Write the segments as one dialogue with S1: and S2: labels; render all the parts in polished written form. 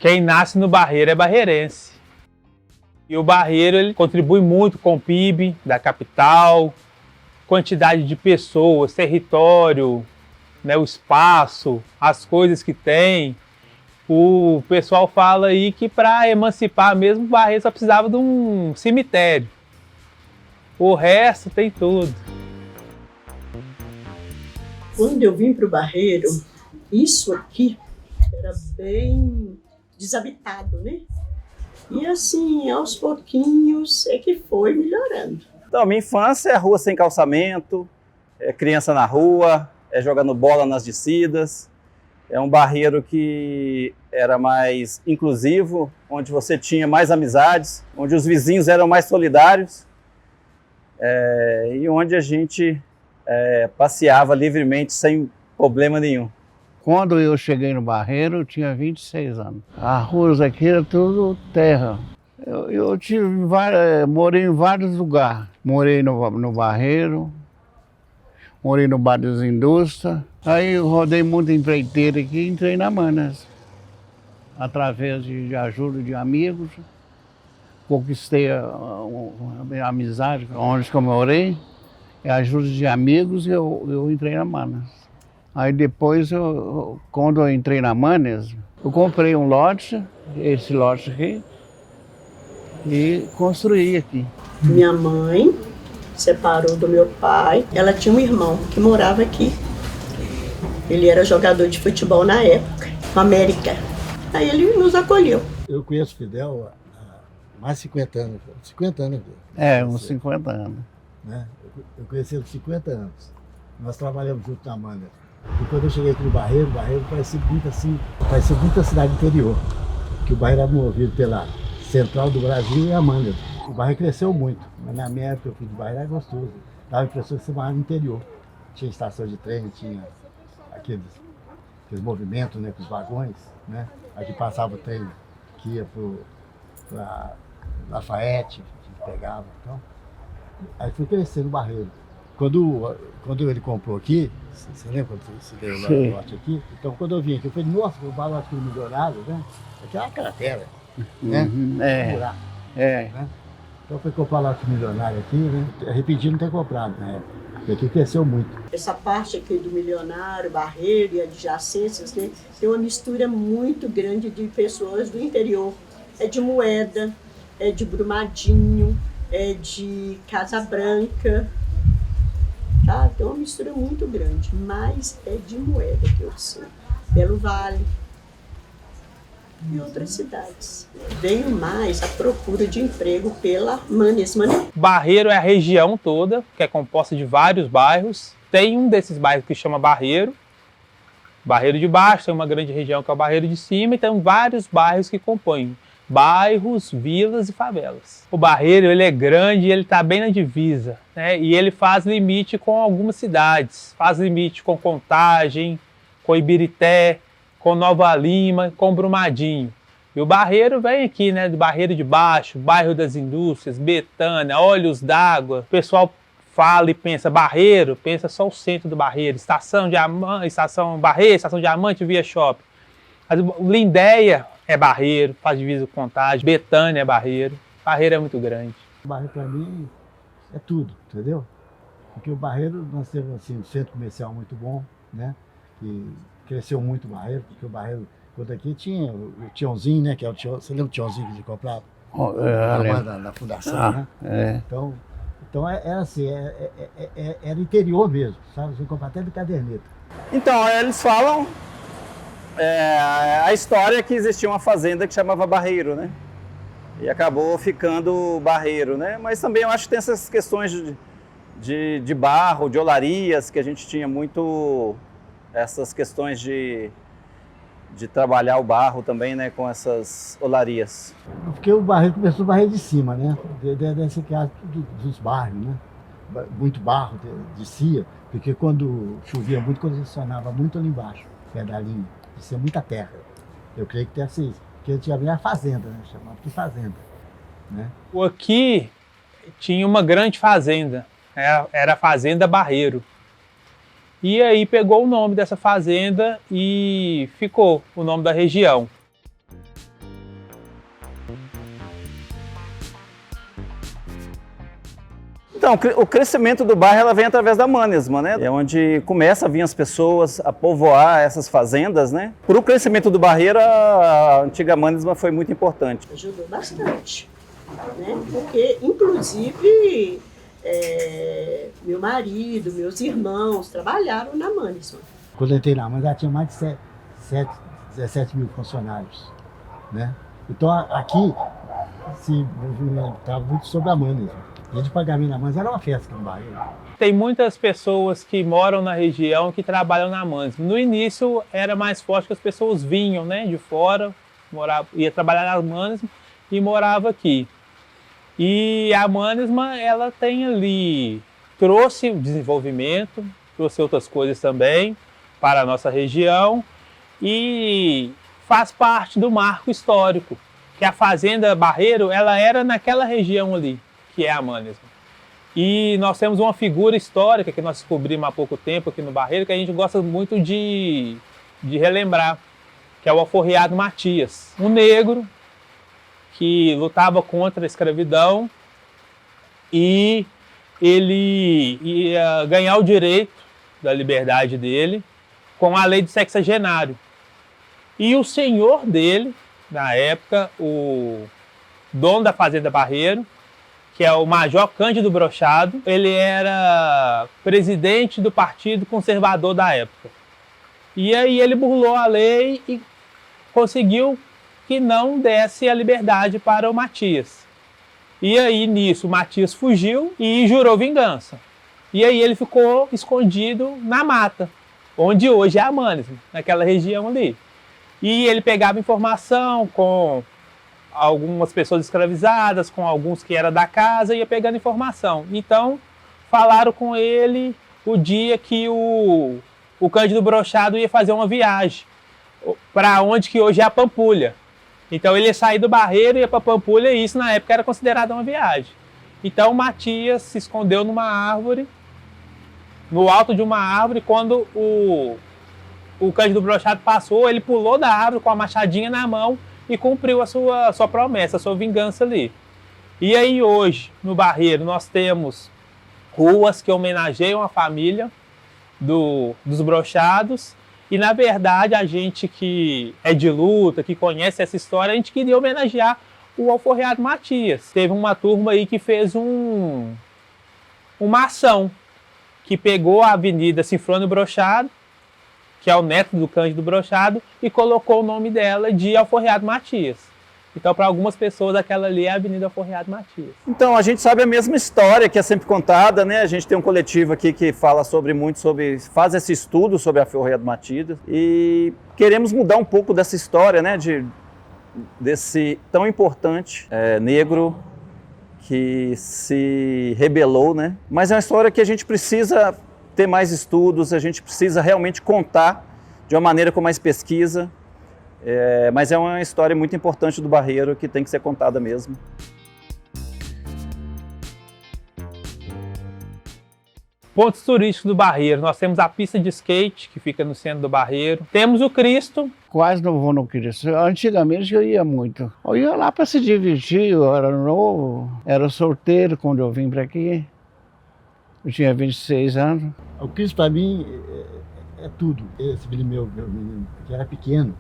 S1: Quem nasce no Barreiro é barreirense. E o Barreiro ele contribui muito com o PIB da capital, quantidade de pessoas, território, né, o espaço, as coisas que tem. O pessoal fala aí que para emancipar mesmo, o Barreiro só precisava de um cemitério. O resto tem tudo.
S2: Quando eu vim para o Barreiro, isso aqui era bem desabitado, né? E assim, aos pouquinhos é que foi melhorando.
S3: Então, minha infância é rua sem calçamento, é criança na rua, é jogando bola nas descidas. É um Barreiro que era mais inclusivo, onde você tinha mais amizades, onde os vizinhos eram mais solidários e onde a gente passeava livremente sem problema nenhum.
S4: Quando eu cheguei no Barreiro, eu tinha 26 anos. As ruas aqui eram tudo terra. Eu morei em vários lugares. Morei no Barreiro, morei no Bar das Indústrias. Aí eu rodei muito empreiteiro aqui e entrei na Manas. Através de ajuda de amigos, conquistei a amizade onde eu morei. E a ajuda de amigos eu entrei na Manas. Aí depois, quando eu entrei na Manas, eu comprei um lote, esse lote aqui, e construí aqui.
S2: Minha mãe separou do meu pai. Ela tinha um irmão que morava aqui. Ele era jogador de futebol na época, no América. Aí ele nos acolheu.
S5: Eu conheço o Fidel há mais de 50 anos. 50 anos.
S4: Uns 50 anos.
S5: Né? Eu conheci ele há 50 anos. Nós trabalhamos junto na Manga. E quando eu cheguei aqui no Barreiro, parecia muito assim, parecia muito a cidade interior. Que o Barreiro era movido pela central do Brasil e a Manga. O Barreiro cresceu muito, mas na minha época eu fui de Barreiro, era gostoso. Dava a impressão de ser uma área interior. Tinha estação de trem, tinha aqueles movimentos, né, com os vagões, né? Aqui passava o trem que ia para Lafayette, que pegava. Então, aí fui crescendo no Barreiro. Quando ele comprou aqui, você lembra quando você deu o lote aqui? Então, quando eu vim aqui, eu falei, nossa, o lote aqui no Milionário, né? Aqui é uma cratera, né? Um buraco, né? Então, foi comprar o lote Milionário aqui, né? Arrependi não ter comprado na época, porque aqui cresceu muito.
S2: Essa parte aqui do Milionário, Barreiro e adjacências, né? Tem uma mistura muito grande de pessoas do interior. É de Moeda, é de Brumadinho, é de Casa Branca. Tá? Tem uma mistura muito grande, mas é de Moeda que eu sei. Belo Vale e outras cidades. Veio mais a procura de emprego pela Manas.
S1: Barreiro é a região toda, que é composta de vários bairros. Tem um desses bairros que chama Barreiro. Barreiro de baixo, tem uma grande região que é o Barreiro de cima, e tem vários bairros que compõem bairros, vilas e favelas. O Barreiro ele é grande e ele está bem na divisa, né? E ele faz limite com algumas cidades, faz limite com Contagem, com Ibirité, com Nova Lima, com Brumadinho. E o Barreiro vem aqui, né, do Barreiro de Baixo, Bairro das Indústrias, Betânia, Olhos d'Água. O pessoal fala e pensa Barreiro, pensa só o centro do Barreiro, Estação Barreiro, Estação Diamante, Via Shopping. Mas o Lindéia é Barreiro, faz divisa com Contagem, Betânia é Barreiro. Barreiro é muito grande.
S5: O Barreiro para mim é tudo, entendeu? Porque o Barreiro, nós temos assim, um centro comercial muito bom, né? Que cresceu muito o Barreiro, porque o Barreiro, quando aqui tinha o Tiãozinho, né? Que é o Tião, você lembra o Tiãozinho que ele comprava? Na fundação, né? É. Então é assim, era interior mesmo, sabe? Você compra até de caderneta.
S3: Então, eles falam a história que existia uma fazenda que chamava Barreiro, né? E acabou ficando Barreiro, né? Mas também eu acho que tem essas questões de barro, de olarias, que a gente tinha muito essas questões de trabalhar o barro também, né? Com essas olarias.
S5: Porque o Barreiro começou o Barreiro de cima, né? Desse caso dos bairros, né? Muito barro descia, porque quando chovia muito, condicionava muito ali embaixo, perto da linha. Descia muita terra. Eu creio que tem assim, que antigamente era fazenda, né? Chamava de fazenda, né?
S1: Aqui tinha uma grande fazenda, era a Fazenda Barreiro. E aí pegou o nome dessa fazenda e ficou o nome da região.
S3: Então, o crescimento do bairro ela vem através da Mannesmann, né? É onde começa a vir as pessoas a povoar essas fazendas, né? Para o crescimento do Barreiro, a antiga Mannesmann foi muito importante.
S2: Ajudou bastante, né? Porque, inclusive, meu marido, meus irmãos trabalharam na Mannesmann.
S5: Quando eu entrei na Mannesmann, já tinha mais de 17 mil funcionários, né? Então, aqui se movimentava muito sobre a Mannesmann. A gente pagamento na Mannesmann era uma festa aqui no Barreiro.
S1: Tem muitas pessoas que moram na região que trabalham na Mannesmann. No início era mais forte que as pessoas vinham, né, de fora, ia trabalhar na Mannesmann e morava aqui. E a Mannesmann, ela tem ali, trouxe desenvolvimento, trouxe outras coisas também para a nossa região e faz parte do marco histórico, que a Fazenda Barreiro, ela era naquela região ali, que é a Mannesmann. E nós temos uma figura histórica que nós descobrimos há pouco tempo aqui no Barreiro, que a gente gosta muito de relembrar, que é o Alforriado Matias, um negro que lutava contra a escravidão e ele ia ganhar o direito da liberdade dele com a lei do sexagenário. E o senhor dele, na época, o dono da Fazenda Barreiro, que é o Major Cândido Brochado, ele era presidente do Partido Conservador da época. E aí ele burlou a lei e conseguiu que não desse a liberdade para o Matias. E aí, nisso, o Matias fugiu e jurou vingança. E aí ele ficou escondido na mata, onde hoje é a Mannesmann, naquela região ali. E ele pegava informação com algumas pessoas escravizadas, com alguns que eram da casa, ia pegando informação. Então, falaram com ele o dia que o Cândido Brochado ia fazer uma viagem para onde que hoje é a Pampulha. Então ele ia sair do Barreiro e ia para Pampulha, e isso na época era considerado uma viagem. Então o Matias se escondeu numa árvore, no alto de uma árvore. Quando o Cândido Brochado passou, ele pulou da árvore com a machadinha na mão e cumpriu a sua promessa, a sua vingança ali. E aí hoje, no Barreiro, nós temos ruas que homenageiam a família dos Brochados. E, na verdade, a gente que é de luta, que conhece essa história, a gente queria homenagear o Alforriado Matias. Teve uma turma aí que fez uma ação, que pegou a Avenida Sinfrônio Brochado, que é o neto do Cândido Brochado, e colocou o nome dela de Alforriado Matias. Então, para algumas pessoas, aquela ali é a Avenida Alforriado Matias.
S3: Então, a gente sabe a mesma história que é sempre contada, né? A gente tem um coletivo aqui que fala faz esse estudo sobre a Alforriado Matias, e queremos mudar um pouco dessa história, né? Desse tão importante negro que se rebelou, né? Mas é uma história que a gente precisa ter mais estudos, a gente precisa realmente contar de uma maneira com mais pesquisa. Mas é uma história muito importante do Barreiro que tem que ser contada mesmo.
S1: Pontos turísticos do Barreiro. Nós temos a pista de skate, que fica no centro do Barreiro. Temos o Cristo.
S4: Quase não vou no Cristo. Antigamente eu ia muito. Eu ia lá para se divertir, eu era novo, era solteiro quando eu vim para aqui. Eu tinha 26 anos.
S5: O Cristo para mim é tudo. Esse meu menino, que era pequeno,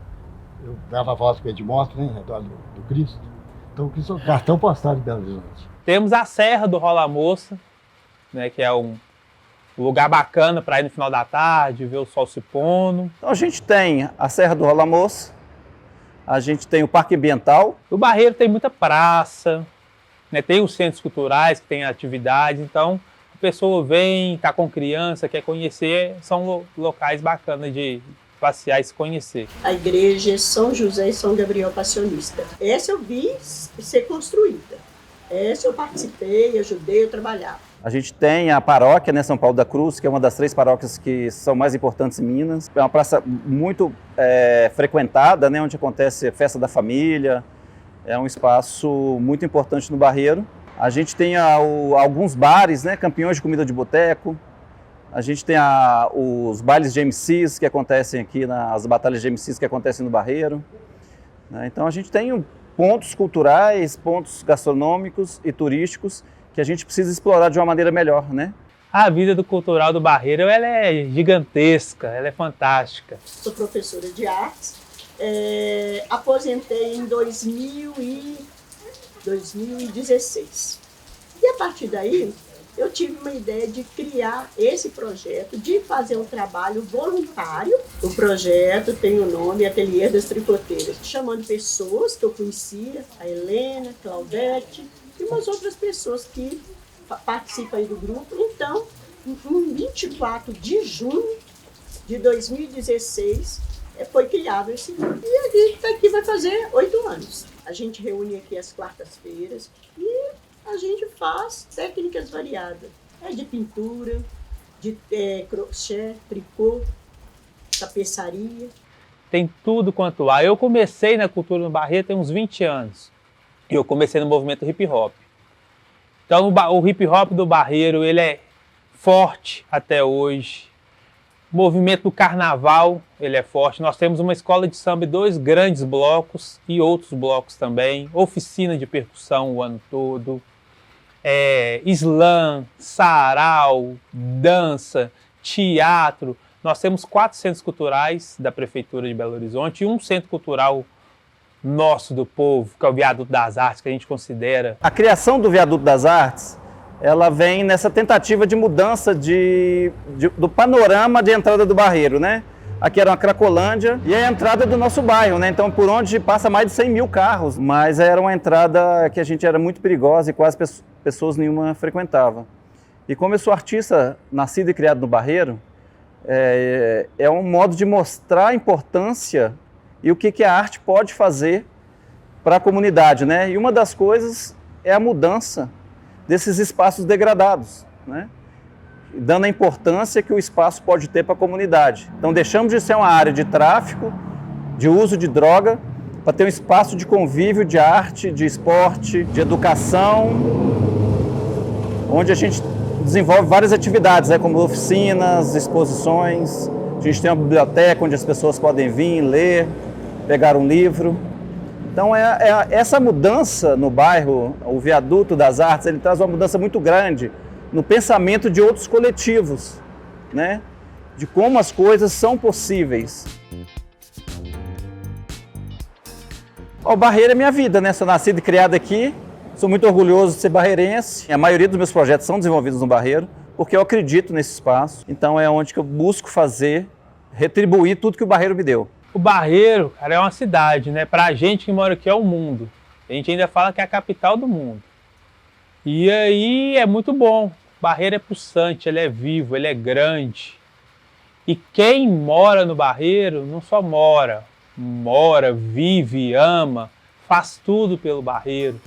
S5: eu dava a volta com ele de moto, né, ao redor do Cristo. Então o Cristo é o cartão postal de Belo Horizonte.
S1: Temos a Serra do Rola Moça, né, que é um lugar bacana para ir no final da tarde, ver o sol se pondo.
S3: Então a gente tem a Serra do Rola Moça, a gente tem o Parque Ambiental.
S1: O Barreiro tem muita praça, né, tem os centros culturais que tem atividades, então a pessoa vem, está com criança, quer conhecer, são locais bacanas de passear e se conhecer.
S2: A igreja São José e São Gabriel Passionista. Essa eu vi ser construída. Essa eu participei, ajudei, eu trabalhava.
S3: A gente tem a paróquia, né, São Paulo da Cruz, que é uma das 3 paróquias que são mais importantes em Minas. É uma praça muito frequentada, né, onde acontece a festa da família. É um espaço muito importante no Barreiro. A gente tem alguns bares, né, campeões de comida de boteco. A gente tem os bailes de MCs que acontecem aqui, as batalhas de MCs que acontecem no Barreiro. Então a gente tem pontos culturais, pontos gastronômicos e turísticos que a gente precisa explorar de uma maneira melhor, né?
S1: A vida do Cultural do Barreiro, ela é gigantesca, ela é fantástica.
S2: Sou professora de artes, aposentei em 2016. E a partir daí, eu tive uma ideia de criar esse projeto, de fazer um trabalho voluntário. O projeto tem o nome Ateliê das Tricoteiras, chamando pessoas que eu conhecia, a Helena, Claudete e umas outras pessoas que participam aí do grupo. Então, em 24 de junho de 2016, foi criado esse grupo. E a gente está aqui, vai fazer 8 anos. A gente reúne aqui às quartas-feiras e a gente faz técnicas variadas. É de pintura, de crochê, tricô, tapeçaria.
S1: Tem tudo quanto há. Eu comecei na cultura no Barreiro tem uns 20 anos. Eu comecei no movimento hip hop. Então o hip hop do Barreiro, ele é forte até hoje. O movimento do carnaval, ele é forte. Nós temos uma escola de samba e 2 grandes blocos e outros blocos também. Oficina de percussão o ano todo. Slam, sarau, dança, teatro. Nós temos 4 centros culturais da Prefeitura de Belo Horizonte e um centro cultural nosso, do povo, que é o Viaduto das Artes, que a gente considera.
S3: A criação do Viaduto das Artes, ela vem nessa tentativa de mudança do panorama de entrada do Barreiro, né? Aqui era uma Cracolândia e a entrada do nosso bairro, né? Então, por onde passa mais de 100 mil carros, mas era uma entrada que a gente era muito perigosa e quase pessoas nenhuma frequentava. E como eu sou artista nascido e criado no Barreiro, é um modo de mostrar a importância e o que a arte pode fazer para a comunidade, né? E uma das coisas é a mudança desses espaços degradados, né? Dando a importância que o espaço pode ter para a comunidade. Então deixamos de ser uma área de tráfico, de uso de droga, para ter um espaço de convívio, de arte, de esporte, de educação, onde a gente desenvolve várias atividades, né, como oficinas, exposições. A gente tem uma biblioteca onde as pessoas podem vir, ler, pegar um livro. Então essa mudança no bairro, o Viaduto das Artes, ele traz uma mudança muito grande no pensamento de outros coletivos, né? De como as coisas são possíveis. O Barreiro é minha vida, né? Sou nascido e criado aqui, sou muito orgulhoso de ser barreirense. A maioria dos meus projetos são desenvolvidos no Barreiro, porque eu acredito nesse espaço. Então é onde que eu busco retribuir tudo que o Barreiro me deu.
S1: O Barreiro, cara, é uma cidade, né? Pra gente que mora aqui é o mundo. A gente ainda fala que é a capital do mundo. E aí é muito bom. Barreiro é pulsante, ele é vivo, ele é grande. E quem mora no Barreiro não só mora, vive, ama, faz tudo pelo Barreiro.